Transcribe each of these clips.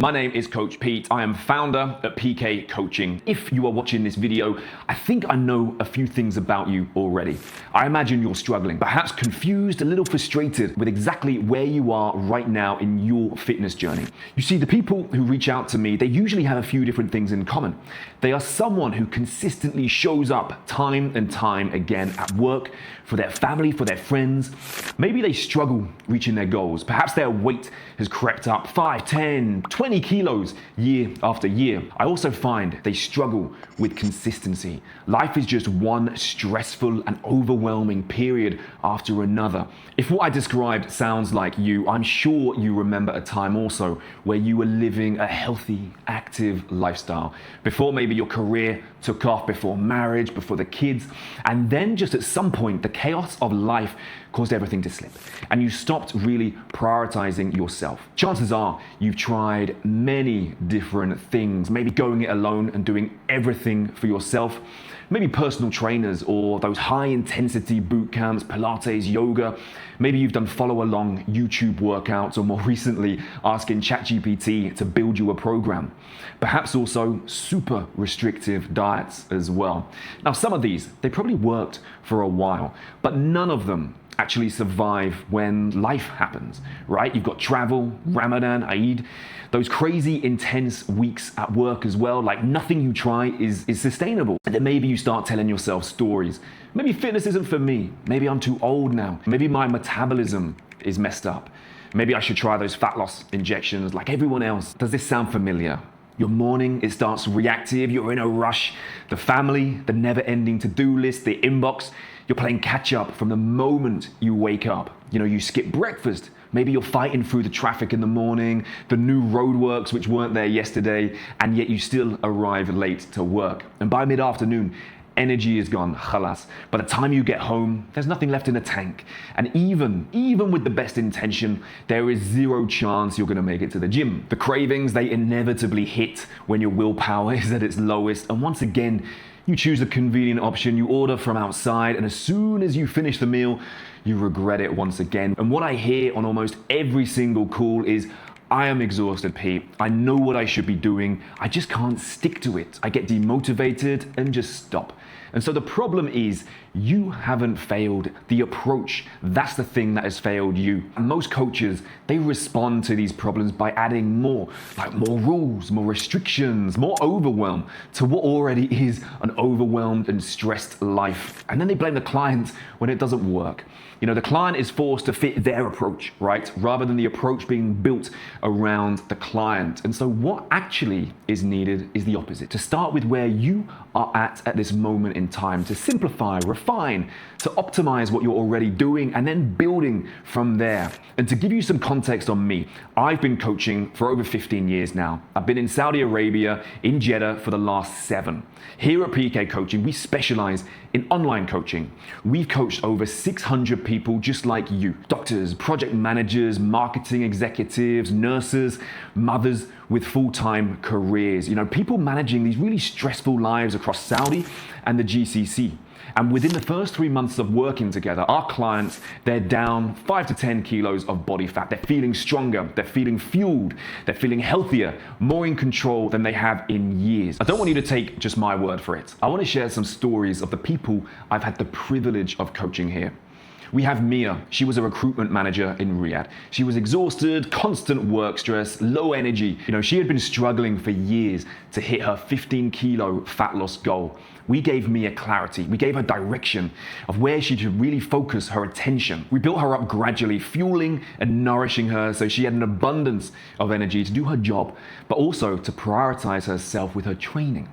My name is Coach Pete. I am founder at PK Coaching. If you are watching this video, I think I know a few things about you already. I imagine you're struggling, perhaps confused, a little frustrated with exactly where you are right now in your fitness journey. You see, the people who reach out to me, they usually have a few different things in common. They are someone who consistently shows up time and time again at work, for their family, for their friends. Maybe they struggle reaching their goals. Perhaps their weight has crept up 5, 10, 20 kilos year after year. I also find they struggle with consistency. Life is just one stressful and overwhelming period after another. If what I described sounds like you, I'm sure you remember a time also where you were living a healthy, active lifestyle. Before maybe your career took off, before marriage, before the kids, and then just at some point, the chaos of life caused everything to slip, and you stopped really prioritizing yourself. Chances are you've tried many different things, maybe going it alone and doing everything for yourself, maybe personal trainers or those high intensity boot camps, Pilates, yoga. Maybe you've done follow along YouTube workouts, or more recently asking ChatGPT to build you a program. Perhaps also super restrictive diets as well. Now, some of these, they probably worked for a while, but none of them actually survive when life happens, right? You've got travel, Ramadan, Eid, those crazy intense weeks at work as well. Like nothing you try is sustainable. And then maybe you start telling yourself stories. Maybe fitness isn't for me. Maybe I'm too old now. Maybe my metabolism is messed up. Maybe I should try those fat loss injections like everyone else. Does this sound familiar? Your morning, it starts reactive, you're in a rush. The family, the never-ending to-do list, the inbox, you're playing catch-up from the moment you wake up. You skip breakfast. Maybe you're fighting through the traffic in the morning, the new roadworks which weren't there yesterday, and yet you still arrive late to work. And by mid-afternoon, energy is gone, khalas. By the time you get home, there's nothing left in the tank. And even with the best intention, there is zero chance you're gonna make it to the gym. The cravings, they inevitably hit when your willpower is at its lowest. And once again, you choose the convenient option, you order from outside, and as soon as you finish the meal, you regret it once again. And what I hear on almost every single call is, I am exhausted, Pete. I know what I should be doing. I just can't stick to it. I get demotivated and just stop. And so the problem is you haven't failed the approach. That's the thing that has failed you. And most coaches, they respond to these problems by adding more rules, more restrictions, more overwhelm to what already is an overwhelmed and stressed life. And then they blame the client when it doesn't work. The client is forced to fit their approach, right? Rather than the approach being built around the client. And so what actually is needed is the opposite. To start with where you are at this moment in time, to simplify, refine, to optimize what you're already doing, and then building from there. And to give you some context on me, I've been coaching for over 15 years now. I've been in Saudi Arabia, in Jeddah for the last 7. Here at PK Coaching, we specialize in online coaching. We've coached over 600 people just like you. Doctors, project managers, marketing executives, nurses, mothers with full-time careers. People managing these really stressful lives across Saudi and the GCC. And within the first 3 months of working together, our clients, they're down 5 to 10 kilos of body fat. They're feeling stronger, they're feeling fueled, they're feeling healthier, more in control than they have in years. I don't want you to take just my word for it. I want to share some stories of the people I've had the privilege of coaching here. We have Mia. She was a recruitment manager in Riyadh. She was exhausted, constant work stress, low energy. She had been struggling for years to hit her 15 kilo fat loss goal. We gave Mia clarity. We gave her direction of where she should really focus her attention. We built her up gradually, fueling and nourishing her so she had an abundance of energy to do her job, but also to prioritize herself with her training.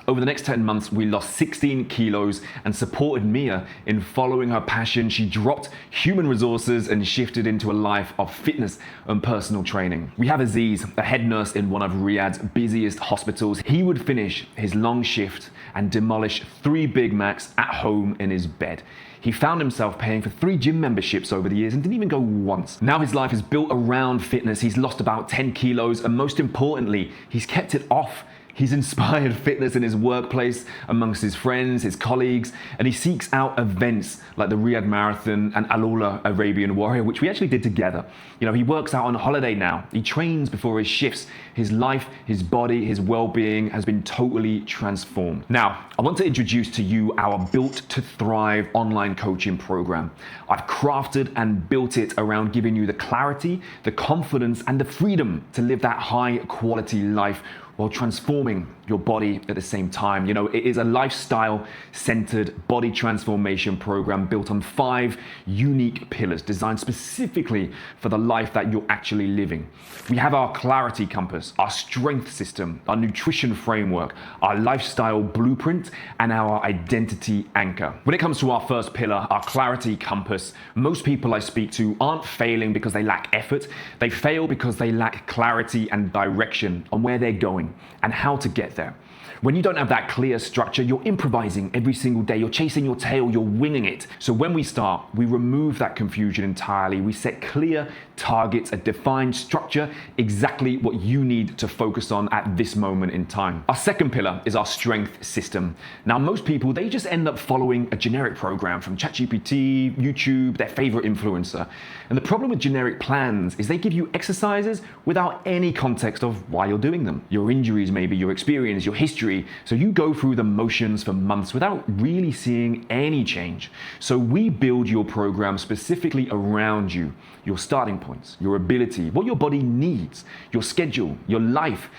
Over the next 10 months, we lost 16 kilos and supported Mia in following her passion. She dropped human resources and shifted into a life of fitness and personal training. We have Aziz, a head nurse in one of Riyadh's busiest hospitals. He would finish his long shift and demolish 3 Big Macs at home in his bed. He found himself paying for 3 gym memberships over the years and didn't even go once. Now his life is built around fitness. He's lost about 10 kilos and most importantly, he's kept it off He's inspired fitness in his workplace, amongst his friends, his colleagues, and he seeks out events like the Riyadh Marathon and Alula Arabian Warrior, which we actually did together. He works out on holiday now. He trains before his shifts. His life, his body, his well-being has been totally transformed. Now, I want to introduce to you our Built to Thrive online coaching program. I've crafted and built it around giving you the clarity, the confidence, and the freedom to live that high quality life while transforming your body at the same time. It is a lifestyle-centered body transformation program built on 5 unique pillars designed specifically for the life that you're actually living. We have our clarity compass, our strength system, our nutrition framework, our lifestyle blueprint, and our identity anchor. When it comes to our first pillar, our clarity compass, most people I speak to aren't failing because they lack effort. They fail because they lack clarity and direction on where they're going and how to get there. When you don't have that clear structure, you're improvising every single day, you're chasing your tail, you're winging it. So when we start, we remove that confusion entirely. We set clear targets, a defined structure, exactly what you need to focus on at this moment in time. Our second pillar is our strength system. Now, most people, they just end up following a generic program from ChatGPT, YouTube, their favorite influencer. And the problem with generic plans is they give you exercises without any context of why you're doing them. Your injuries, maybe your experience, your history. So you go through the motions for months without really seeing any change. So we build your program specifically around you, your starting points, your ability, what your body needs, your schedule, your life.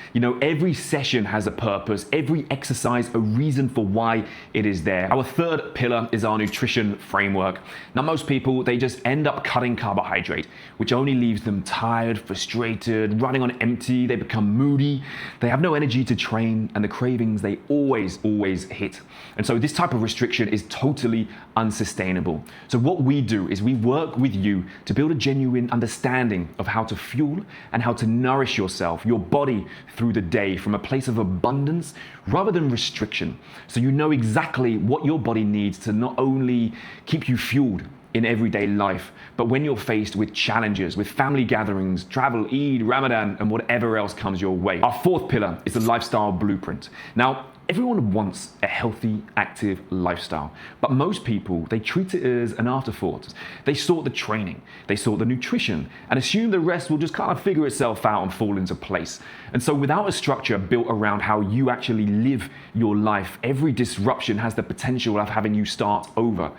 Every session has a purpose, every exercise a reason for why it is there. Our third pillar is our nutrition framework. Now, most people, they just end up cutting carbohydrate, which only leaves them tired, frustrated, running on empty. They become moody. They have no energy to train, and the cravings they always hit. And so this type of restriction is totally unsustainable. So what we do is we work with you to build a genuine understanding of how to fuel and how to nourish yourself, your body through the day from a place of abundance rather than restriction. So you know exactly what your body needs to not only keep you fueled in everyday life, but when you're faced with challenges, with family gatherings, travel, Eid, Ramadan, and whatever else comes your way. Our fourth pillar is the lifestyle blueprint. Now, everyone wants a healthy, active lifestyle, but most people, they treat it as an afterthought. They sort the training, they sort the nutrition, and assume the rest will just kind of figure itself out and fall into place. And so without a structure built around how you actually live your life, every disruption has the potential of having you start over.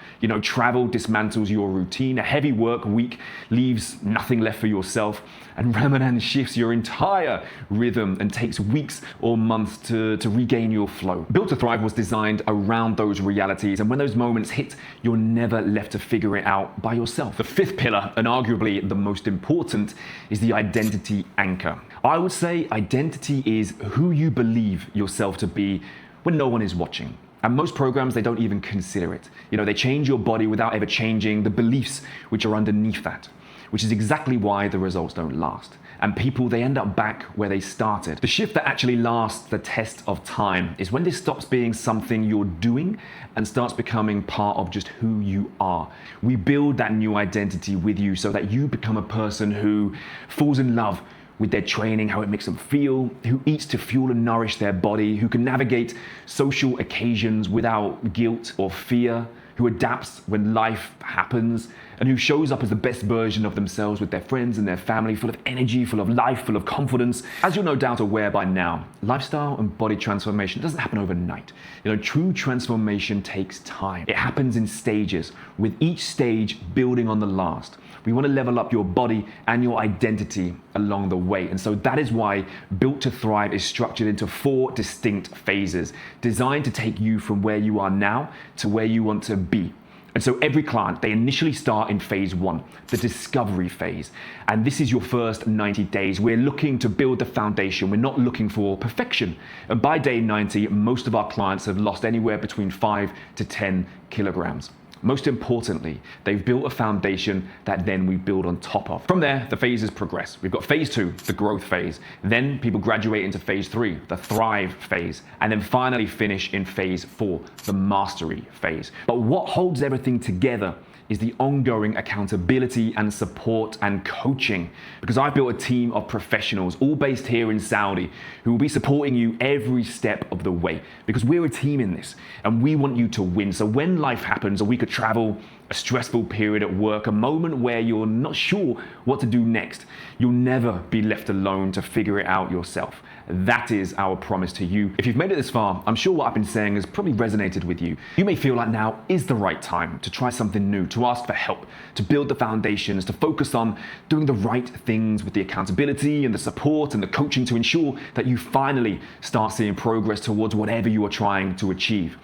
Travel dismantles your routine, a heavy work week leaves nothing left for yourself, and Ramadan shifts your entire rhythm and takes weeks or months to regain your flow. Built to Thrive was designed around those realities, and when those moments hit, you're never left to figure it out by yourself. The fifth pillar, and arguably the most important, is the identity anchor. I would say identity is who you believe yourself to be when no one is watching. And most programs, they don't even consider it. They change your body without ever changing the beliefs which are underneath that, which is exactly why the results don't last. And people, they end up back where they started. The shift that actually lasts the test of time is when this stops being something you're doing and starts becoming part of just who you are. We build that new identity with you so that you become a person who falls in love with their training, how it makes them feel, who eats to fuel and nourish their body, who can navigate social occasions without guilt or fear, who adapts when life happens, and who shows up as the best version of themselves with their friends and their family, full of energy, full of life, full of confidence. As you're no doubt aware by now, lifestyle and body transformation doesn't happen overnight. True transformation takes time. It happens in stages, with each stage building on the last. We want to level up your body and your identity along the way. And so that is why Built to Thrive is structured into 4 distinct phases, designed to take you from where you are now to where you want to be. And so every client, they initially start in phase 1, the discovery phase. And this is your first 90 days. We're looking to build the foundation. We're not looking for perfection. And by day 90, most of our clients have lost anywhere between 5 to 10 kilograms. Most importantly, they've built a foundation that then we build on top of. From there, the phases progress. We've got phase 2, the growth phase. Then people graduate into phase 3, the thrive phase. And then finally finish in phase 4, the mastery phase. But what holds everything together is the ongoing accountability and support and coaching. Because I've built a team of professionals, all based here in Saudi, who will be supporting you every step of the way. Because we're a team in this, and we want you to win. So when life happens, a week of travel, a stressful period at work, a moment where you're not sure what to do next, you'll never be left alone to figure it out yourself. That is our promise to you. If you've made it this far, I'm sure what I've been saying has probably resonated with you. You may feel like now is the right time to try something new, to ask for help, to build the foundations, to focus on doing the right things with the accountability and the support and the coaching to ensure that you finally start seeing progress towards whatever you are trying to achieve.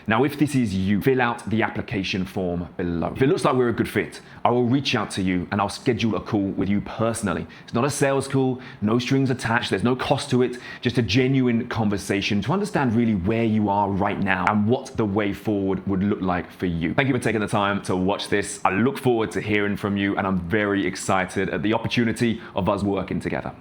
Now, if this is you, fill out the application form below. If it looks like we're a good fit, I will reach out to you and I'll schedule a call with you personally. It's not a sales call, no strings attached, there's no cost to it, just a genuine conversation to understand really where you are right now and what the way forward would look like for you. Thank you for taking the time to watch this. I look forward to hearing from you, and I'm very excited at the opportunity of us working together.